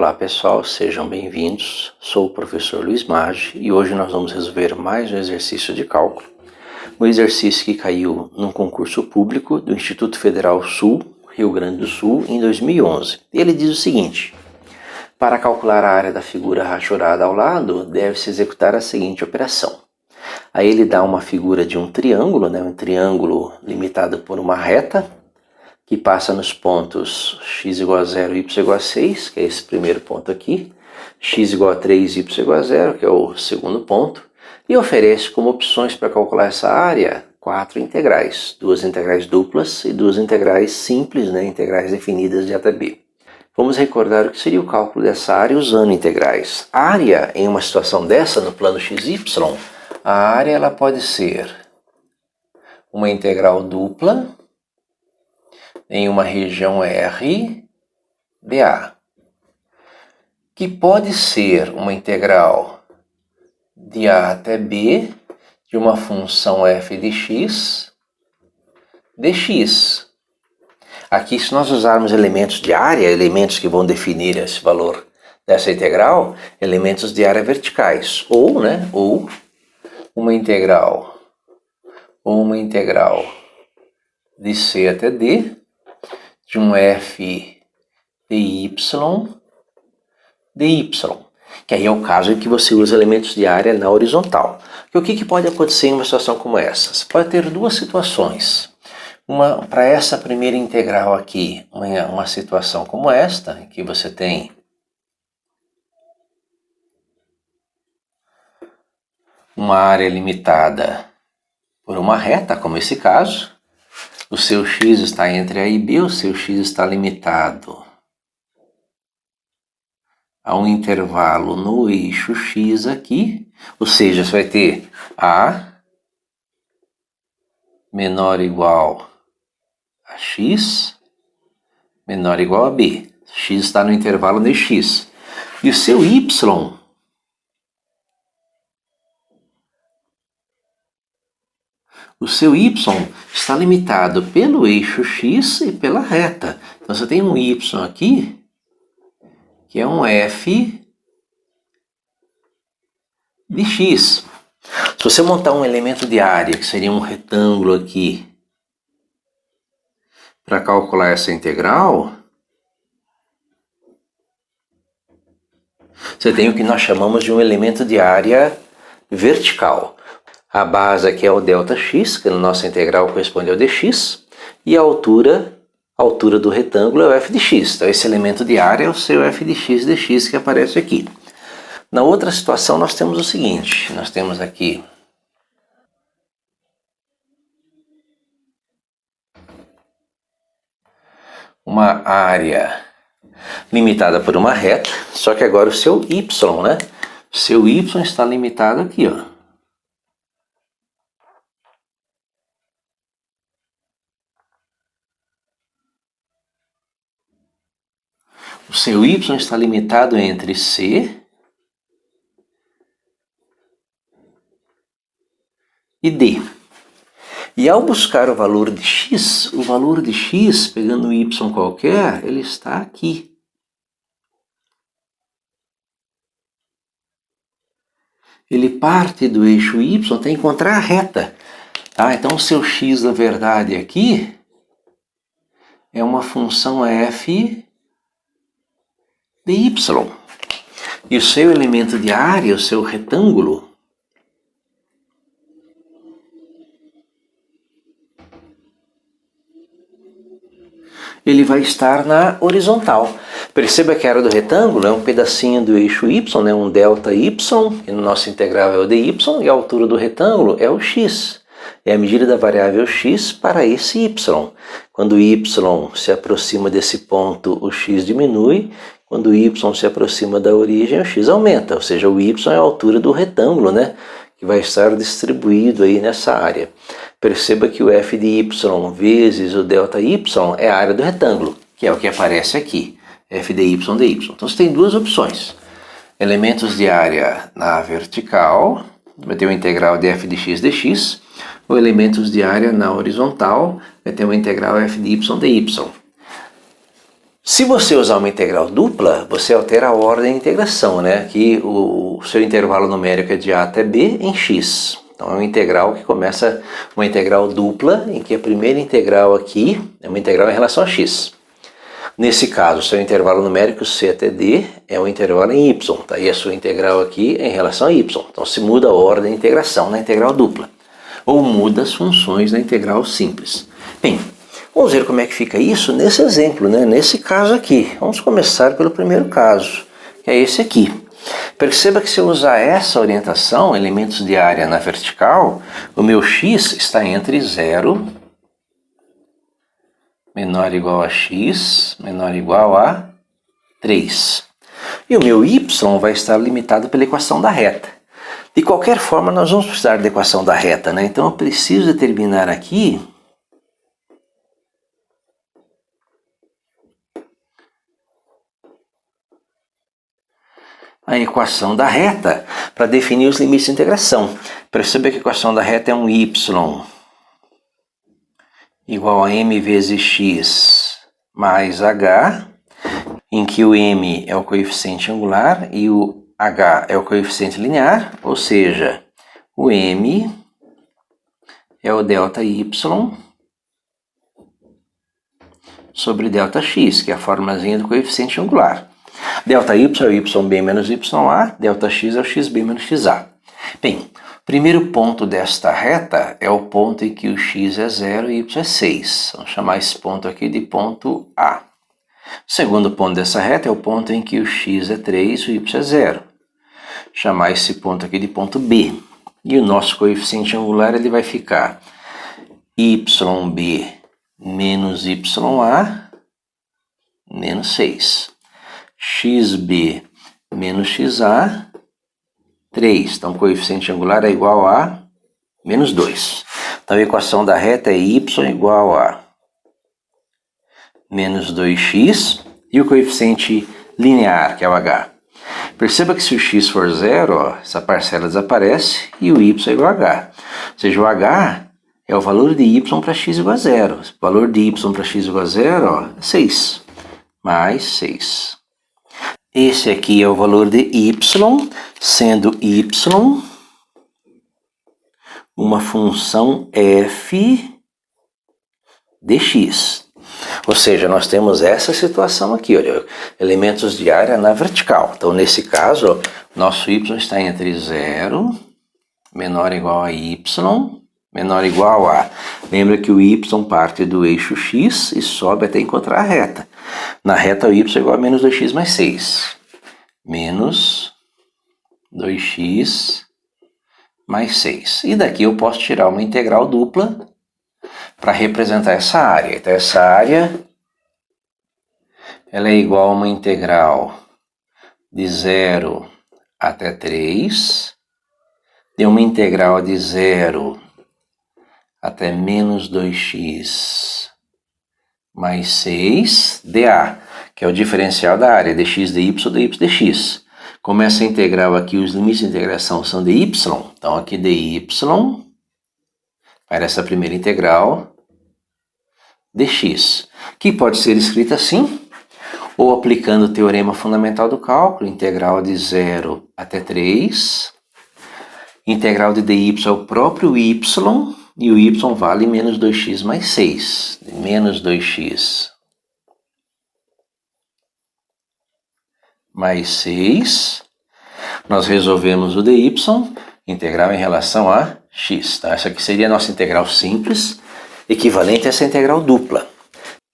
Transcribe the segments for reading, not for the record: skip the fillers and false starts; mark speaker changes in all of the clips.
Speaker 1: Olá pessoal, sejam bem-vindos. Sou o professor Luiz Maggi e hoje nós vamos resolver mais um exercício de cálculo. Um exercício que caiu num concurso público do Instituto Federal Sul, Rio Grande do Sul, em 2011. Ele diz o seguinte: para calcular a área da figura rachurada ao lado, deve-se executar a seguinte operação. Aí ele dá uma figura de um triângulo, um triângulo limitado por uma reta, que passa nos pontos x igual a 0 e y igual a 6, que é esse primeiro ponto aqui, x igual a 3 e y igual a 0, que é o segundo ponto, e oferece como opções para calcular essa área 4 integrais, 2 integrais duplas e 2 integrais simples, integrais definidas de A até B. Vamos recordar o que seria o cálculo dessa área usando integrais. A área, em uma situação dessa, no plano xy, a área ela pode ser uma integral dupla em uma região R, dA, que pode ser uma integral de A até B de uma função f de x, dx. Aqui, se nós usarmos elementos de área, elementos que vão definir esse valor dessa integral, elementos de área verticais, ou uma integral de C até D, de um f de y, dy, que aí é o caso em que você usa elementos de área na horizontal. E o que pode acontecer em uma situação como essa? Você pode ter duas situações. Para essa primeira integral aqui, uma situação como esta, em que você tem uma área limitada por uma reta, como esse caso. O seu x está entre A e B, o seu x está limitado a um intervalo no eixo x aqui, ou seja, você vai ter A menor ou igual a x, menor ou igual a B. X está no intervalo no x. E o seu y está limitado pelo eixo x e pela reta. Então você tem um y aqui, que é um f de x. Se você montar um elemento de área, que seria um retângulo aqui, para calcular essa integral, você tem o que nós chamamos de um elemento de área vertical. A base aqui é o ΔX, que na nossa integral corresponde ao dx, e a altura do retângulo é o f de x. Então esse elemento de área é o seu f de x dx que aparece aqui. Na outra situação nós temos o seguinte, nós temos aqui uma área limitada por uma reta, só que agora o seu y, O seu y está limitado aqui, O seu y está limitado entre C e D. E ao buscar o valor de x, pegando um y qualquer, ele está aqui. Ele parte do eixo y até encontrar a reta. Então o seu x, na verdade, aqui é uma função f de y. E o seu elemento de área, o seu retângulo, ele vai estar na horizontal. Perceba que a área do retângulo é um pedacinho do eixo y, um ΔY, que no nosso integral é o dy, e a altura do retângulo é o x. É a medida da variável x para esse y. Quando o y se aproxima desse ponto, o x diminui. Quando o y se aproxima da origem, o x aumenta. Ou seja, o y é a altura do retângulo, que vai estar distribuído aí nessa área. Perceba que o f de y vezes o ΔY é a área do retângulo, que é o que aparece aqui, f de y dy. Então você tem duas opções. Elementos de área na vertical, vai ter uma integral de f de x dx, ou elementos de área na horizontal, vai ter uma integral f de y dy. Se você usar uma integral dupla, você altera a ordem da integração, né? Aqui o seu intervalo numérico é de a até b em x. Então é uma integral que começa uma integral dupla, em que a primeira integral aqui é uma integral em relação a x. Nesse caso, o seu intervalo numérico c até d é um intervalo em y, tá? E a sua integral aqui é em relação a y. Então se muda a ordem da integração na integral dupla, ou muda as funções na integral simples. Bem, vamos ver como é que fica isso nesse exemplo, né? Nesse caso aqui. Vamos começar pelo primeiro caso, que é esse aqui. Perceba que se eu usar essa orientação, elementos de área na vertical, o meu x está entre 0, menor ou igual a x, menor ou igual a 3. E o meu y vai estar limitado pela equação da reta. De qualquer forma, nós vamos precisar da equação da reta, né? Então eu preciso determinar aqui a equação da reta para definir os limites de integração. Perceba que a equação da reta é um y igual a m vezes x mais h, em que o m é o coeficiente angular e o h é o coeficiente linear, ou seja, o m é o delta y sobre delta x, que é a formulazinha do coeficiente angular. Delta y é o yb menos ya, delta x é o xb menos xa. Bem, o primeiro ponto desta reta é o ponto em que o x é 0 e y é 6. Vamos chamar esse ponto aqui de ponto A. O segundo ponto dessa reta é o ponto em que o x é 3 e o y é 0. Chamar esse ponto aqui de ponto B. E o nosso coeficiente angular ele vai ficar yb menos ya menos 6. xb menos xa, 3. Então, o coeficiente angular é igual a menos 2. Então, a equação da reta é y igual a menos 2x e o coeficiente linear, que é o h. Perceba que se o x for 0, ó, essa parcela desaparece e o y é igual a h. Ou seja, o h é o valor de y para x igual a 0. O valor de y para x igual a 0 ó, é 6. Mais 6. Esse aqui é o valor de y, sendo y uma função f de x. Ou seja, nós temos essa situação aqui, olha, elementos de área na vertical. Então, nesse caso, ó, nosso y está entre 0, menor ou igual a y, menor ou igual a... Lembra que o y parte do eixo x e sobe até encontrar a reta. Na reta, o y é igual a menos 2x mais 6. Menos 2x mais 6. E daqui eu posso tirar uma integral dupla para representar essa área. Então, essa área ela é igual a uma integral de 0 até 3, de uma integral de 0 até menos 2x mais 6 dA, que é o diferencial da área, dx dy, dy dx. Como essa integral aqui, os limites de integração são de y, então aqui dy para essa primeira integral dx, que pode ser escrita assim, ou aplicando o teorema fundamental do cálculo, integral de 0 até 3, integral de dy é o próprio y, e o y vale menos 2x mais 6, menos 2x mais 6, nós resolvemos o dy, integral em relação a x. Tá? Essa aqui seria a nossa integral simples, equivalente a essa integral dupla.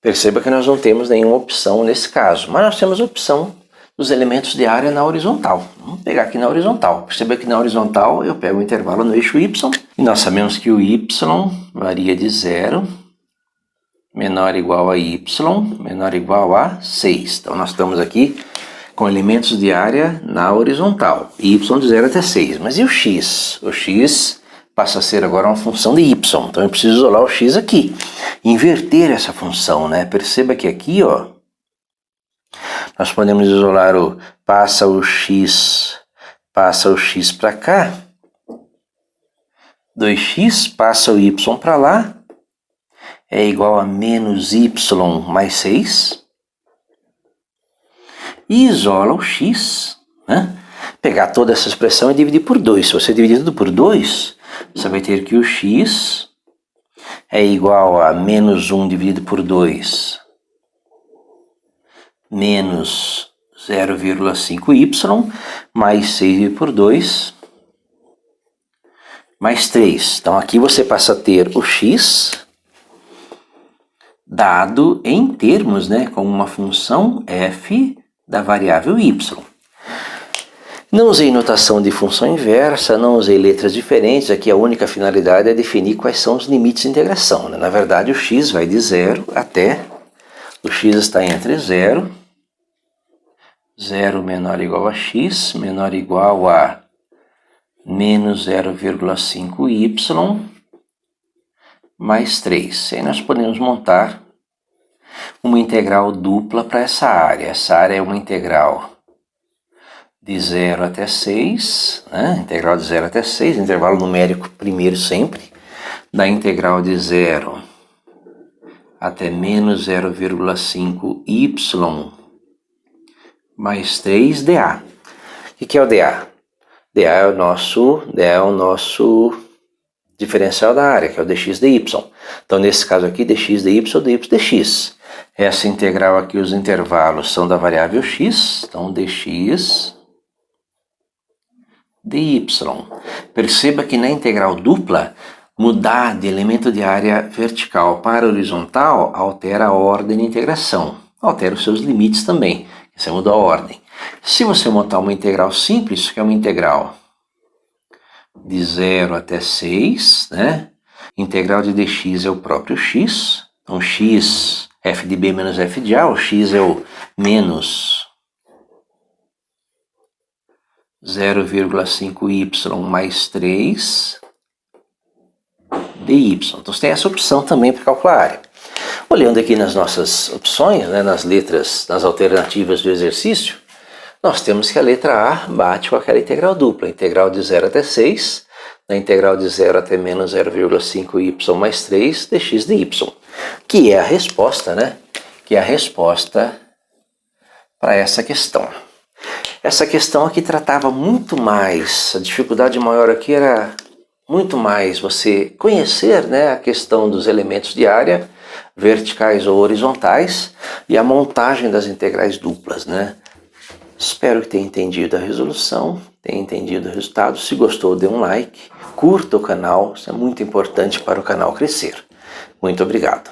Speaker 1: Perceba que nós não temos nenhuma opção nesse caso, mas nós temos a opção dos elementos de área na horizontal. Vamos pegar aqui na horizontal. Perceba que na horizontal eu pego o intervalo no eixo y, e nós sabemos que o y varia de 0, menor ou igual a y, menor ou igual a 6. Então nós estamos aqui com elementos de área na horizontal, y de 0 até 6. Mas e o x? O x passa a ser agora uma função de y, então eu preciso isolar o x aqui, inverter essa função, né? Perceba que aqui, ó, nós podemos isolar o passa o x para cá, 2x passa o y para lá, é igual a menos y mais 6, e isola o x, né? Pegar toda essa expressão e dividir por 2. Se você dividir tudo por 2, você vai ter que o x é igual a menos 1 dividido por 2 menos 0,5y mais 6 por 2 mais 3. Então aqui você passa a ter o x dado em termos, né, como uma função f da variável y. Não usei notação de função inversa, não usei letras diferentes, aqui a única finalidade é definir quais são os limites de integração, né? Na verdade o x vai de 0 até, o x está entre 0, 0 menor ou igual a x, menor ou igual a menos 0,5y mais 3. Aí nós podemos montar uma integral dupla para essa área. Essa área é uma integral de 0 até 6, né? Integral de 0 até 6, intervalo numérico primeiro sempre, da integral de 0 até menos 0,5y mais 3 dA. O que é o dA? dA é o nosso diferencial da área, que é o dx dy. Então, nesse caso aqui, dx dy, dx. Essa integral aqui, os intervalos são da variável x, então dx dy. Perceba que na integral dupla, mudar de elemento de área vertical para horizontal altera a ordem de integração, altera os seus limites também, você muda a ordem. Se você montar uma integral simples, que é uma integral de 0 até 6, né? Integral de dx é o próprio x, então x, f de b menos f de a, o x é o menos 0,5y mais 3 dy. Então você tem essa opção também para calcular a área. Olhando aqui nas nossas opções, né, nas letras, nas alternativas do exercício, nós temos que a letra A bate com aquela integral dupla, integral de 0 até 6, na integral de 0 até menos 0,5y mais 3 dx dy, que é a resposta, né? Que é a resposta para essa questão. Essa questão aqui tratava muito mais, a dificuldade maior aqui era muito mais você conhecer, né, a questão dos elementos de área, verticais ou horizontais, e a montagem das integrais duplas, né? Espero que tenha entendido a resolução, tenha entendido o resultado. Se gostou, dê um like, curta o canal, isso é muito importante para o canal crescer. Muito obrigado.